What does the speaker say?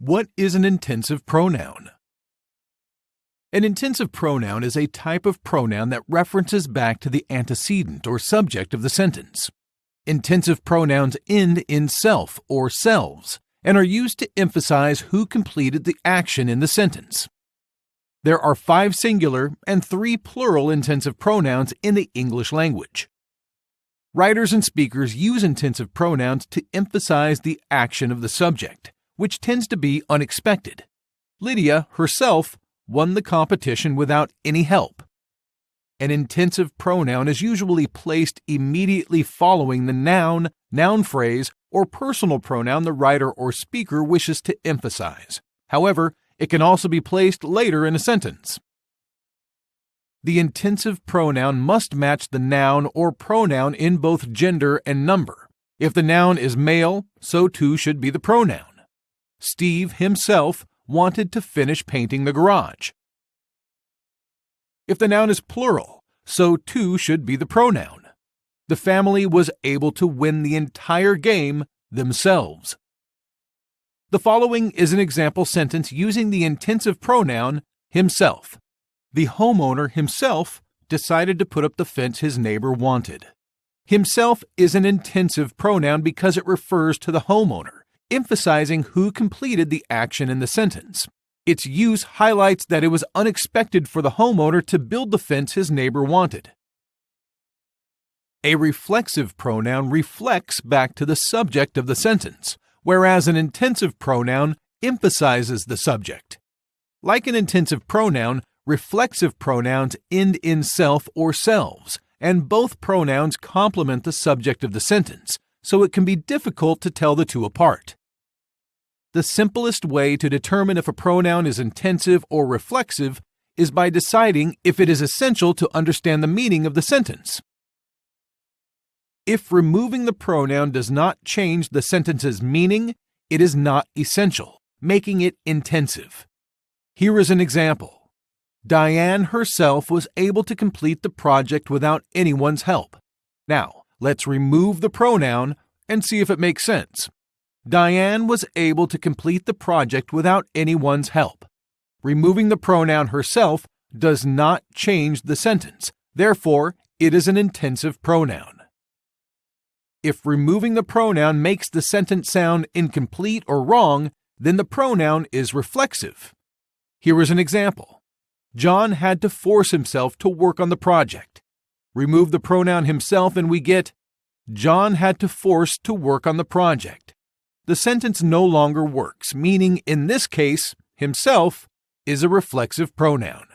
What is an intensive pronoun? An intensive pronoun is a type of pronoun that references back to the antecedent or subject of the sentence. Intensive pronouns end in self or selves and are used to emphasize who completed the action in the sentence. There are 5 singular and 3 plural intensive pronouns in the English language. Writers and speakers use intensive pronouns to emphasize the action of the subject, which tends to be unexpected. Lydia herself won the competition without any help. An intensive pronoun is usually placed immediately following the noun phrase, or personal pronoun the writer or speaker wishes to emphasize. However, it can also be placed later in a sentence. The intensive pronoun must match the noun or pronoun in both gender and number. If the noun is male, so too should be the pronoun. Steve himself wanted to finish painting the garage. If the noun is plural, so too should be the pronoun. The family was able to win the entire game themselves. The following is an example sentence using the intensive pronoun himself. The homeowner himself decided to put up the fence his neighbor wanted. Himself is an intensive pronoun because it refers to the homeowner, emphasizing who completed the action in the sentence. Its use highlights that it was unexpected for the homeowner to build the fence his neighbor wanted. A reflexive pronoun reflects back to the subject of the sentence, whereas an intensive pronoun emphasizes the subject. Like an intensive pronoun, reflexive pronouns end in self or selves, and both pronouns complement the subject of the sentence, so it can be difficult to tell the two apart. The simplest way to determine if a pronoun is intensive or reflexive is by deciding if it is essential to understand the meaning of the sentence. If removing the pronoun does not change the sentence's meaning, it is not essential, making it intensive. Here is an example. Diane herself was able to complete the project without anyone's help. Now, let's remove the pronoun and see if it makes sense. Diane was able to complete the project without anyone's help. Removing the pronoun herself does not change the sentence. Therefore, it is an intensive pronoun. If removing the pronoun makes the sentence sound incomplete or wrong, then the pronoun is reflexive. Here is an example. John had to force himself to work on the project. Remove the pronoun himself and we get, John had to force to work on the project. The sentence no longer works, meaning in this case, himself is a reflexive pronoun.